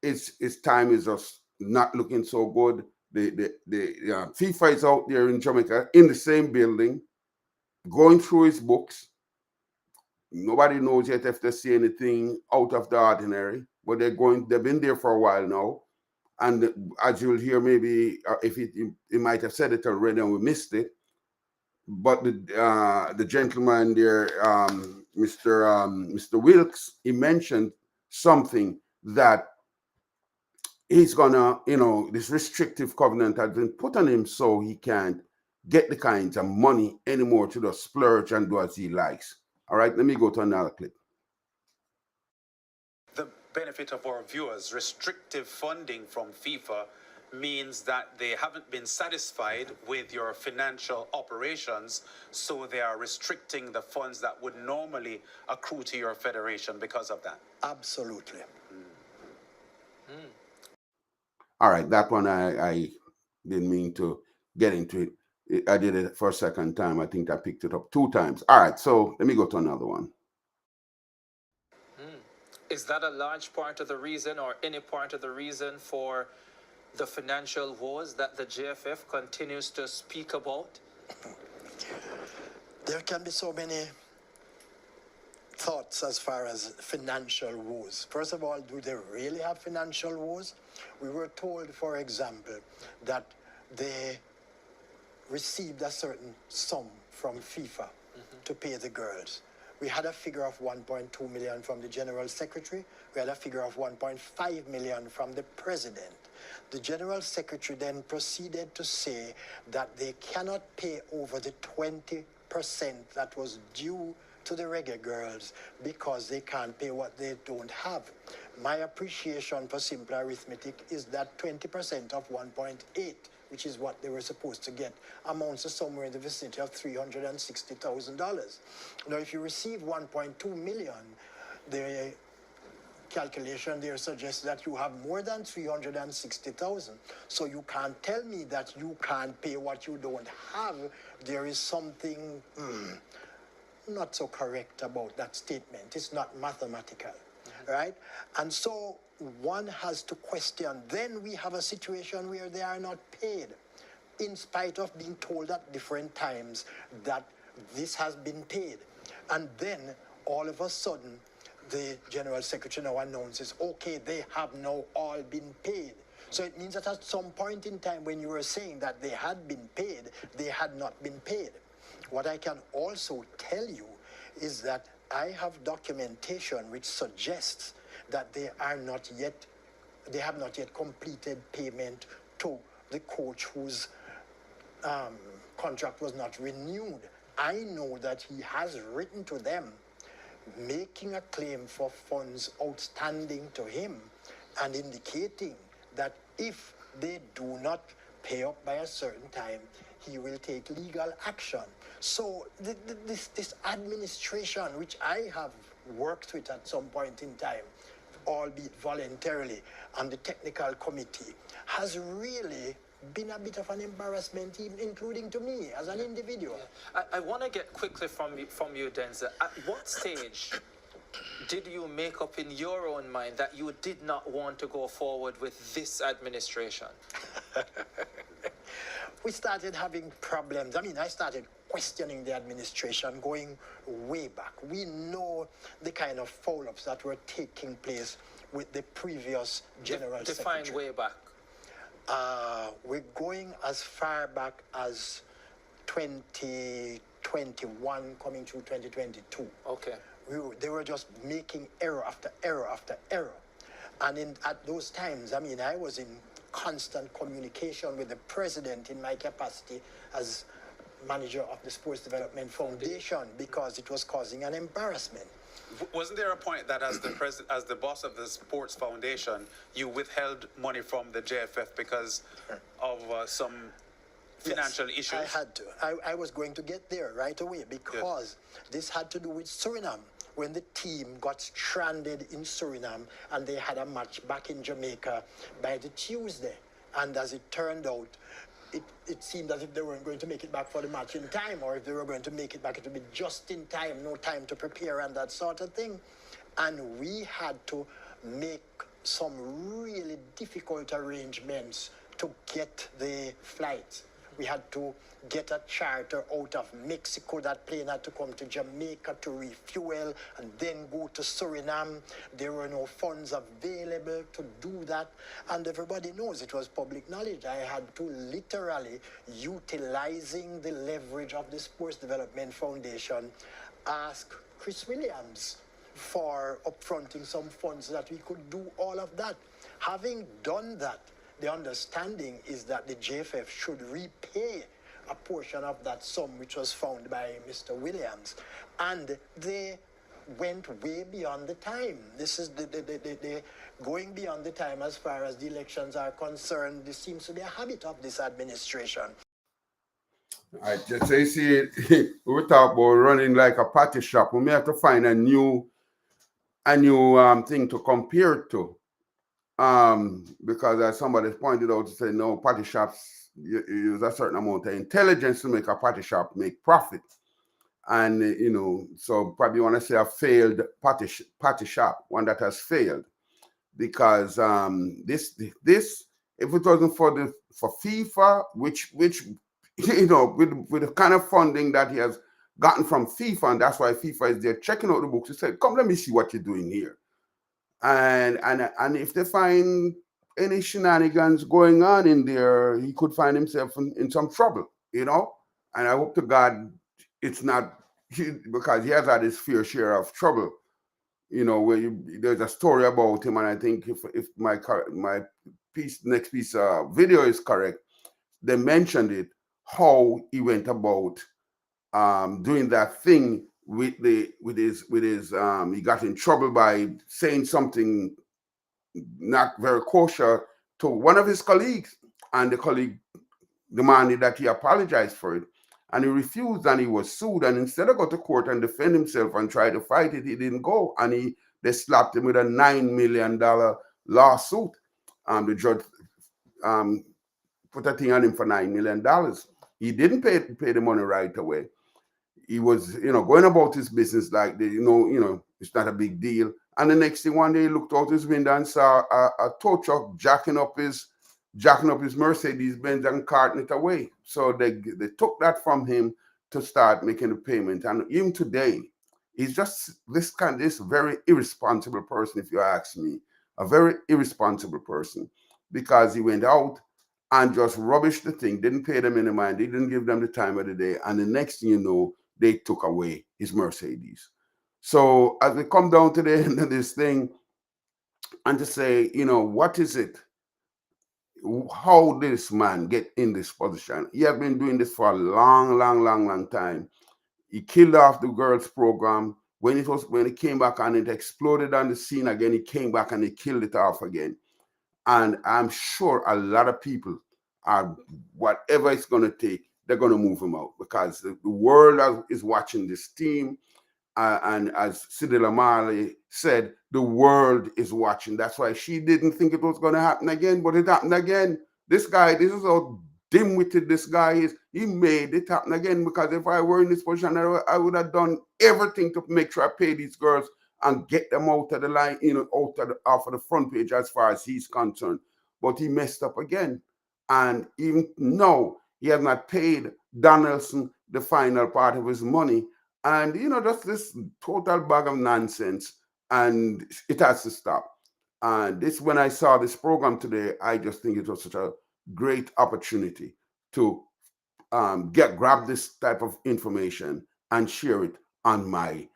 its time is just not looking so good. The FIFA is out there in Jamaica in the same building, going through his books. Nobody knows yet if they see anything out of the ordinary, but they've been there for a while now. And as you'll hear, maybe if he might have said it already and we missed it, but the gentleman there, Mr. Wilkes, he mentioned something that he's gonna, this restrictive covenant has been put on him so he can't get the kinds of money anymore to just splurge and do as he likes. All right, let me go to another clip. The benefit of our viewers, restrictive funding from FIFA means that they haven't been satisfied with your financial operations, so they are restricting the funds that would normally accrue to your federation because of that. Absolutely. All right, that one I didn't mean to get into it. I did it for a second time. I think I picked it up 2 times. All right, so let me go to another one. Is that a large part of the reason, or any part of the reason, for the financial woes that the JFF continues to speak about? There can be so many thoughts as far as financial woes. First of all, do they really have financial woes? We were told, for example, that they received a certain sum from FIFA to pay the girls. We had a figure of 1.2 million from the General Secretary. We had a figure of 1.5 million from the President. The General Secretary then proceeded to say that they cannot pay over the 20% that was due to the reggae girls because they can't pay what they don't have. My appreciation for simple arithmetic is that 20% of 1.8, which is what they were supposed to get, amounts to somewhere in the vicinity of $360,000. Now, if you receive 1.2 million, the calculation there suggests that you have more than 360,000. So you can't tell me that you can't pay what you don't have. There is something not so correct about that statement. It's not mathematical, right? And so one has to question. Then we have a situation where they are not paid, in spite of being told at different times that this has been paid. And then all of a sudden, the General Secretary now announces, okay, they have now all been paid. So it means that at some point in time when you were saying that they had been paid, they had not been paid. What I can also tell you is that I have documentation which suggests that they have not yet completed payment to the coach whose contract was not renewed. I know that he has written to them making a claim for funds outstanding to him and indicating that if they do not pay up by a certain time, he will take legal action. So this administration, which I have worked with at some point in time, albeit voluntarily, and the technical committee, has really been a bit of an embarrassment, even including to me as an individual. I want to get quickly from you, Denzel. At what stage did you make up in your own mind that you did not want to go forward with this administration? We started having problems. I mean, I started questioning the administration going way back. We know the kind of foul-ups that were taking place with the previous General Secretary. Define way back. We're going as far back as 2021, coming through 2022. Okay. They were just making error after error after error. And at those times, I mean, I was in constant communication with the president in my capacity as manager of the Sports Development Foundation because it was causing an embarrassment. Wasn't there a point that as the boss of the Sports Foundation, you withheld money from the JFF because of some financial issues? I had to. I was going to get there right away because this had to do with Suriname. when the team got stranded in Suriname and they had a match back in Jamaica by the Tuesday. And as it turned out, it seemed as if they weren't going to make it back for the match in time, or if they were going to make it back, it would be just in time, no time to prepare and that sort of thing. And we had to make some really difficult arrangements to get the flights. We had to get a charter out of Mexico. That plane had to come to Jamaica to refuel and then go to Suriname. There were no funds available to do that. And everybody knows, it was public knowledge. I had to literally, utilizing the leverage of the Sports Development Foundation, ask Chris Williams for upfronting some funds so that we could do all of that. Having done that, the understanding is that the JFF should repay a portion of that sum which was found by Mr. Williams. And they went way beyond the time. This is the going beyond the time as far as the elections are concerned. This seems to be a habit of this administration. I just say, see, we talk about running like a party shop. We may have to find a new thing to compare it to. Because as somebody pointed out, to say no, party shops use a certain amount of intelligence to make a party shop make profit, and so probably want to say a failed party shop, one that has failed, because this if it wasn't for FIFA, which with the kind of funding that he has gotten from FIFA, and that's why FIFA is there checking out the books. He said, "Come, let me see what you're doing here." And if they find any shenanigans going on in there, he could find himself in some trouble, And I hope to God it's not because he has had his fair share of trouble, where there's a story about him, and I think if my next piece video is correct, they mentioned it, how he went about doing that thing with his he got in trouble by saying something not very kosher to one of his colleagues, and the colleague demanded that he apologize for it, and he refused, and he was sued, and instead of go to court and defend himself and try to fight it, he didn't go, and they slapped him with a $9 million lawsuit. The judge put a thing on him for $9 million. He didn't pay the money right away. He was, going about his business like, it's not a big deal. And the next thing, one day he looked out his window and saw a tow truck jacking up his Mercedes Benz and carting it away. So they took that from him to start making the payment. And even today, he's just this very irresponsible person, if you ask me, a very irresponsible person, because he went out and just rubbished the thing, didn't pay them any mind, he didn't give them the time of the day, and the next thing you know, they took away his Mercedes. So as we come down to the end of this thing, and to say, what is it? How did this man get in this position? He has been doing this for a long time. He killed off the girls program. When it came back and it exploded on the scene again, he came back and he killed it off again. And I'm sure a lot of people are, whatever it's going to take, they're going to move him out, because the world is watching this team. And as Sidi Lamali said, the world is watching. That's why she didn't think it was going to happen again, but it happened again. This is how dim-witted this guy is. He made it happen again, because if I were in this position, I would have done everything to make sure I pay these girls and get them out of the line, off of the front page as far as he's concerned. But he messed up again. And even now, he has not paid Donaldson the final part of his money. And, just this total bag of nonsense. And it has to stop. And when I saw this program today, I just think it was such a great opportunity to grab this type of information and share it on my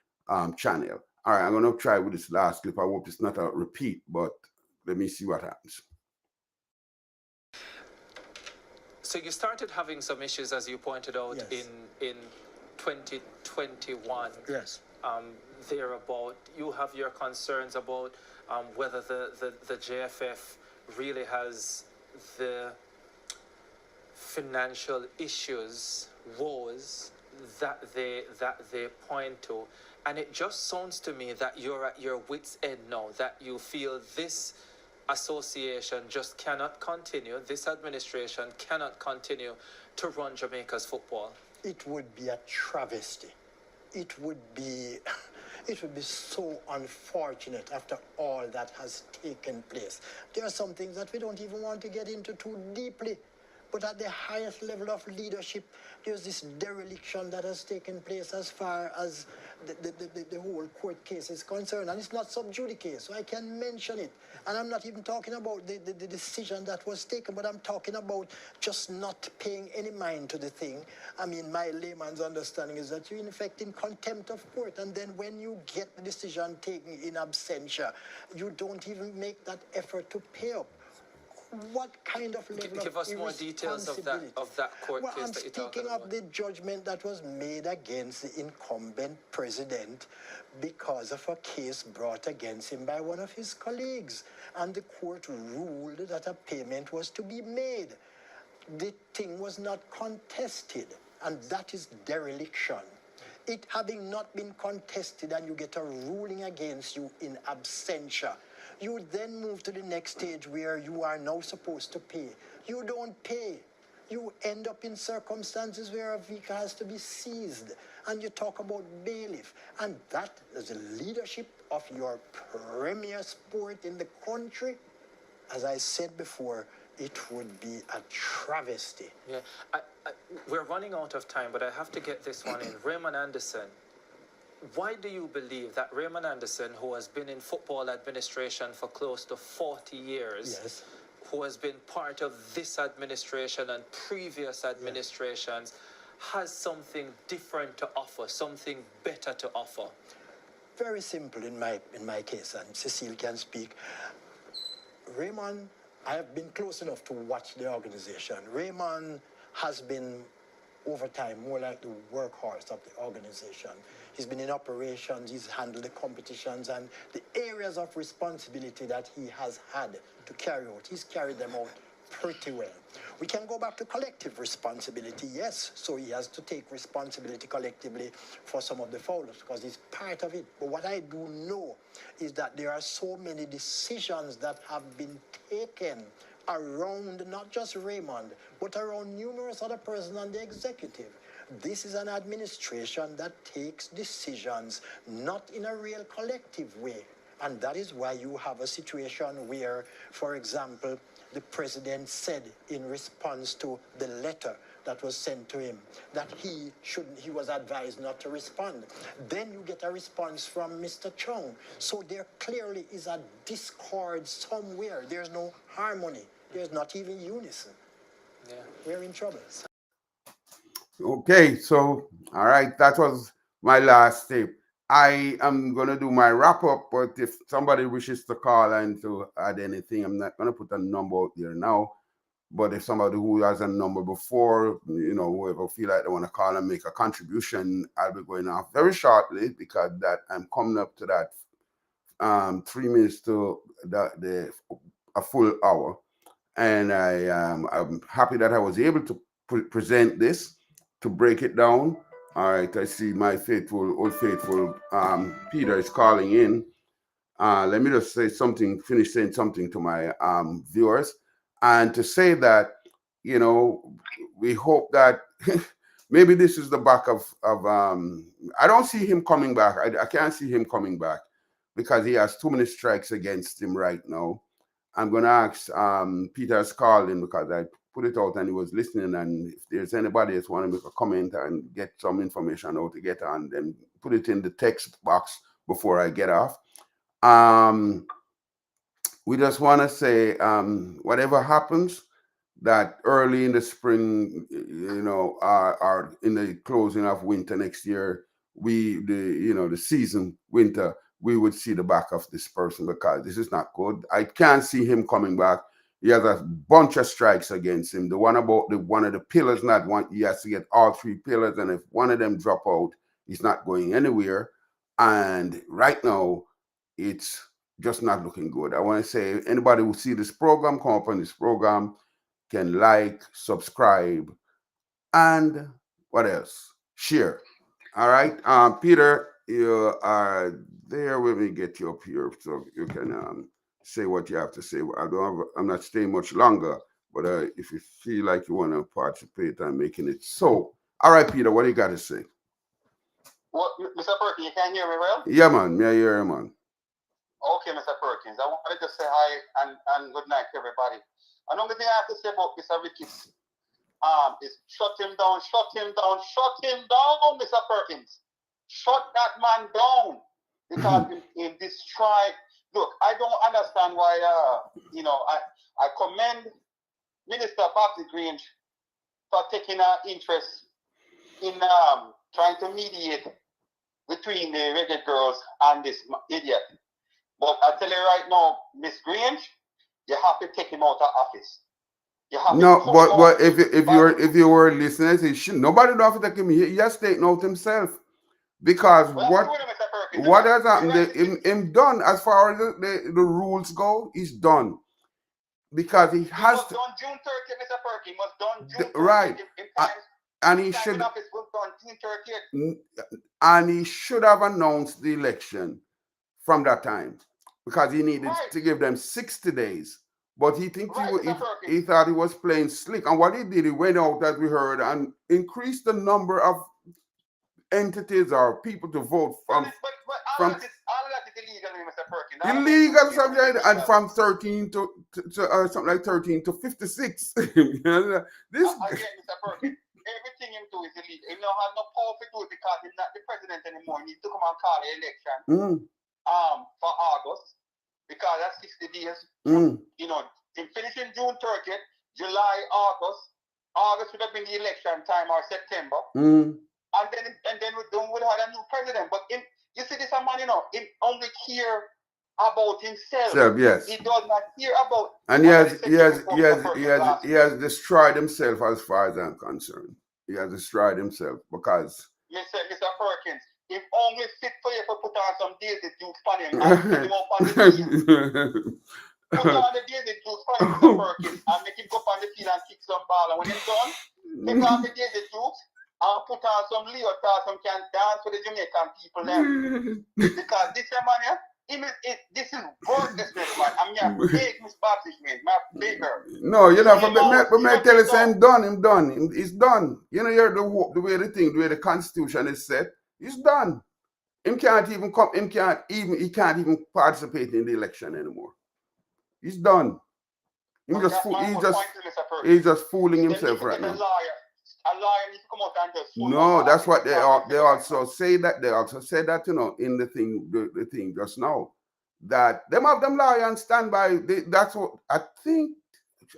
channel. All right, I'm going to try with this last clip. I hope it's not a repeat, but let me see what happens. So you started having some issues, as you pointed out, yes, in 2021. Yes. Thereabout. You have your concerns about whether the JFF really has the financial woes that they point to, and it just sounds to me that you're at your wits' end now. That you feel this association just cannot continue. This administration cannot continue to run Jamaica's football. It would be a travesty. It would be so unfortunate after all that has taken place. There are some things that we don't even want to get into too deeply. But at the highest level of leadership, there's this dereliction that has taken place as far as the whole court case is concerned. And it's not sub judice, so I can mention it. And I'm not even talking about the decision that was taken, but I'm talking about just not paying any mind to the thing. I mean, my layman's understanding is that you're in effect in contempt of court. And then when you get the decision taken in absentia, you don't even make that effort to pay up. What kind of level Give of us more details of that court well, case I'm that you're talking speaking about. of the judgment that was made against the incumbent president because of a case brought against him by one of his colleagues. And the court ruled that a payment was to be made. The thing was not contested, and that is dereliction. It having not been contested and you get a ruling against you in absentia, you then move to the next stage where you are now supposed to pay. You don't pay. You end up in circumstances where a vehicle has to be seized. And you talk about bailiff. And that is the leadership of your premier sport in the country. As I said before, it would be a travesty. Yeah, we're running out of time, but I have to get this one in. Raymond Anderson, why do you believe that Raymond Anderson, who has been in football administration for close to 40 years, Yes. who has been part of this administration and previous administrations, has something different to offer, something better to offer? Very simple in my case, and Cecile can speak. Raymond, I have been close enough to watch the organization. Raymond has been, over time, more like the workhorse of the organization. He's been in operations, he's handled the competitions, and the areas of responsibility that he has had to carry out, he's carried them out pretty well. We can go back to collective responsibility, yes, so he has to take responsibility collectively for some of the fouls because he's part of it. But what I do know is that there are so many decisions that have been taken around not just Raymond, but around numerous other persons on the executive. This is an administration that takes decisions not in a real collective way. And that is why you have a situation where, for example, the president said in response to the letter that was sent to him that he was advised not to respond. Then you get a response from Mr. Chung. So there clearly is a discord somewhere. There's no harmony. There's not even unison. Yeah. We're in trouble. Okay, so all right, that was my last tip. I am gonna do my wrap up, but if somebody wishes to call and to add anything, I'm not gonna put a number out there now. But if somebody who has a number before, whoever feel like they want to call and make a contribution, I'll be going off very shortly because that I'm coming up to that 3 minutes to a full hour, and I'm happy that I was able to present this, to break it down. All right, I see my old faithful Peter is calling in. Let me just finish saying something to my viewers, and to say that, we hope that maybe this is the back of I don't see him coming back. I can't see him coming back because he has too many strikes against him right now. I'm going to ask Peter's calling because I put it out and he was listening, and if there's anybody that's want to make a comment and get some information out to get on, then put it in the text box before I get off. We just want to say, whatever happens, that early in the spring, or in the closing of winter next year, the season winter, we would see the back of this person because this is not good. I can't see him coming back. He has a bunch of strikes against him. The one about one of the pillars, not one, he has to get all three pillars, and if one of them drop out, he's not going anywhere. And right now, it's just not looking good. I want to say, anybody who see this program, come up on this program, can like, subscribe, and what else? share. All right. Peter, you are there with me. Get you up here so you can say what you have to say. I'm not staying much longer, but if you feel like you want to participate, I'm making it so. All right, Peter, what do you got to say? What, Mr. Perkins, you can hear me well? Yeah, man. Yeah, yeah, man. Okay, Mr. Perkins. I wanted to say hi and good night to everybody. And the only thing I have to say about Mr. Ricketts is shut him down, shut him down, shut him down, Mr. Perkins. Shut that man down. Because in this strike, look, I don't understand why, I commend Minister Bobby Green for taking an interest in trying to mediate between the Ricketts girls and this idiot. But I tell you right now, Miss Grange, you have to take him out of office. You have No, to but if you were listening, nobody don't have to take him. He has taken out himself because what has happened? Him done as far as the rules go. He's done because he has to. Done June 30th, Mr. Perkins. He was done June 30th. Right. And he should. And he should have announced the election from that time because he needed to give them 60 days. But he thought he was playing slick. And what he did, he went out, as we heard, and increased the number of entities or people to vote from all of that is illegal, Mr. Perkins. Illegal subject, and from 13 to something like 13 to 56. This again, Mr. Perkins, everything him do is illegal. He don't have no power to do it because he's not the president anymore. He needs to come and call the election for August because that's 60 days. In finishing June 30th, July, August would have been the election time or September. And then we would have a new president. But you see this man, he only care about himself. Yes. He does not care about. And he has destroyed himself as far as I'm concerned. He has destroyed himself because Mr. Perkins, if only fit for you to put on some Daisy Dukes for him and put him up on the field. Put on the Daisy Dukes for him, Mr. Perkins, and make him go on the field and kick some ball. And when he's done, take off the Daisy Dukes and put on some leotard, some can dance for the Jamaican people then. Because this man here, this is worthlessness, man. I mean, I beg Miss Baptist, man. I beg her. No, you know, but me tell you, I'm done. He's done. You know, you're the way the Constitution is set. He's done. He can't even participate in the election anymore. He's done. He's just fooling himself right now. A lawyer needs to come out and just. No, that's what they also say that in the thing just now that them have them lawyer and stand by. That's what I think.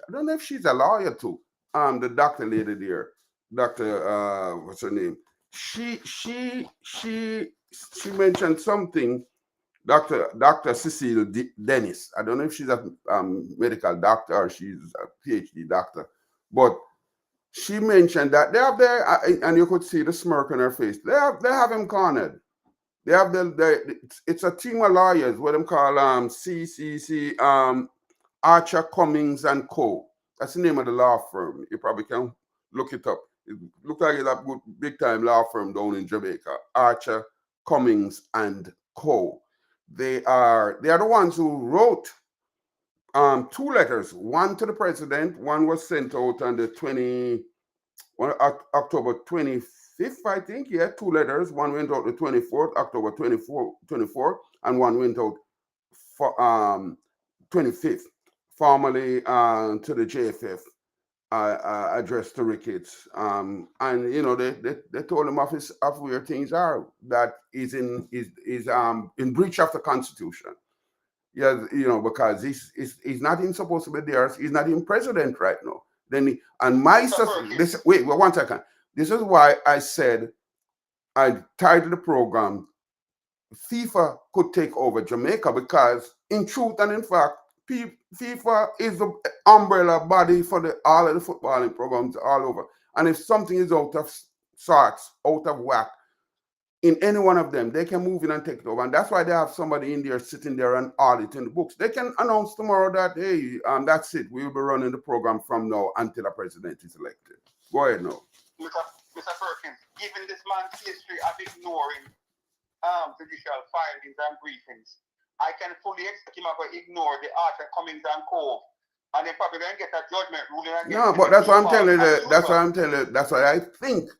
I don't know if she's a lawyer too. The doctor lady there, Doctor what's her name? She mentioned something. Dr. Cecile Dennis. I don't know if she's a medical doctor or she's a PhD doctor, but she mentioned that they have there, and you could see the smirk on her face. They have him cornered. They have it's a team of lawyers, what them call CCC, Archer, Cummings and Co. That's the name of the law firm. You probably can look it up. It looks like it's a good big time law firm down in Jamaica. Archer, Cummings and Co. They are the ones who wrote two letters, one to the president, one was sent out on the October 25th, I think. Yeah, two letters. One went out the 24th, October 24th, and one went out for 25th, formally to the JFF, addressed to Ricketts. And you know, they told him of where things are, that is in breach of the Constitution. Yeah, you know, because he's not even supposed to be there. He's not even president right now. Then wait 1 second. This is why I said I titled the program FIFA could take over Jamaica, because in truth and in fact, FIFA is the umbrella body for all of the footballing programs all over. And if something is out of sorts, out of whack, in any one of them, they can move in and take it over. And that's why they have somebody in there sitting there and auditing the books. They can announce tomorrow that, hey, that's it. We will be running the program from now until a president is elected. Go ahead now. Mr. Perkins, given this man's history of ignoring judicial findings and briefings, I can fully expect him to ignore the Archer Cummings and Cove, and then probably then get a judgment ruling against No, him but in that's what I'm default telling you. and That's what Juba. I'm telling you. That's what I think.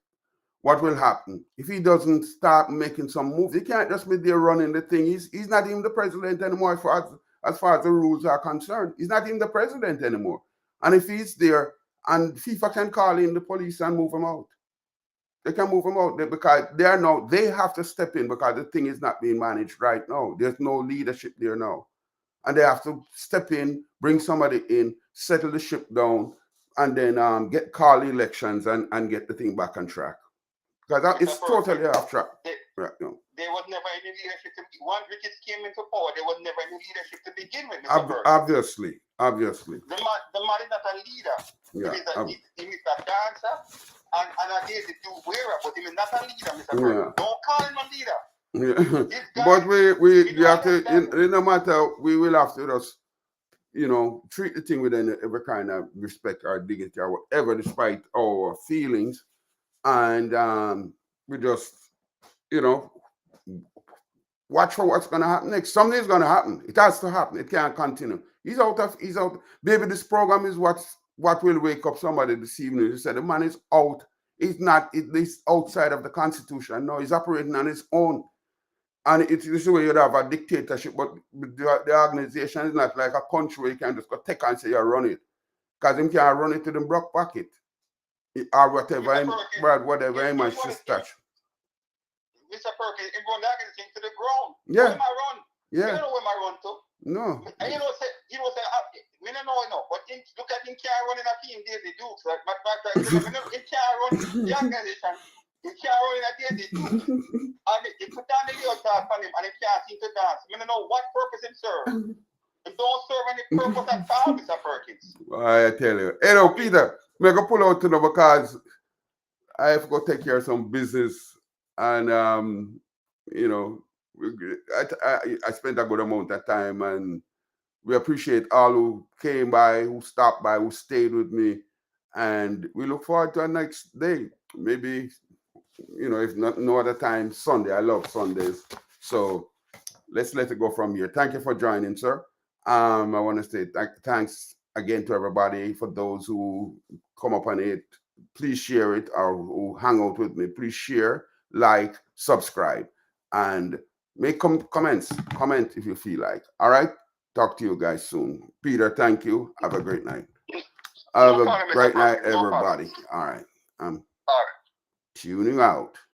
What will happen if he doesn't start making some moves? He can't just be there running the thing. He's not even the president anymore as far as the rules are concerned. He's not even the president anymore. And if he's there, and FIFA can call in the police and move him out. They can move him out because they have to step in because the thing is not being managed right now. There's no leadership there now. And they have to step in, bring somebody in, settle the ship down, and then call elections and get the thing back on track. Because it's totally off track. Right, no. There was never any leadership once Ricketts came into power, there was never any leadership to begin with, Obviously. The man is not a leader. Yeah. He is a dancer and a daisy do wearer, but he is not a leader, Mr. Burke. Don't call him a leader. Yeah. But we have to, no matter, we will have to just, treat the thing with every kind of respect or dignity or whatever, despite our feelings. And we just, watch for what's going to happen next. Something's going to happen. It has to happen. It can't continue. He's out. Maybe this program is what will wake up somebody this evening. He said the man is out. He's outside of the Constitution. No, he's operating on his own. And it's the way you'd have a dictatorship, but the organization is not like a country where you can just go take and say you run it. Because him can't run it to the broke pocket. Or whatever he might touch. Mr. Perkins, he run that thing to the ground. Yeah. Where am I run? Yeah. You don't know where I run to. No. And we don't know, but look at him can't run in a team Daisy Dukes. He can't run the organization. He can't run in a Daisy Dukes. And he put down the leotard on him and he can't seem to dance. We don't know what purpose it serves. It don't serve any purpose at all, Mr. Perkins. I tell you. Hey, no, Peter, I'm going to pull out to them because I have to go take care of some business. And, I spent a good amount of time, and we appreciate all who came by, who stopped by, who stayed with me. And we look forward to our next day. Maybe, if not no other time, Sunday. I love Sundays. So let's let it go from here. Thank you for joining, sir. I want to say thanks again to everybody. For those who come up on it, please share it, or who hang out with me. Please share, like, subscribe, and make comments. Comment if you feel like. All right? Talk to you guys soon. Peter, thank you. Have a great night. Have a great night, everybody. All right. I'm tuning out.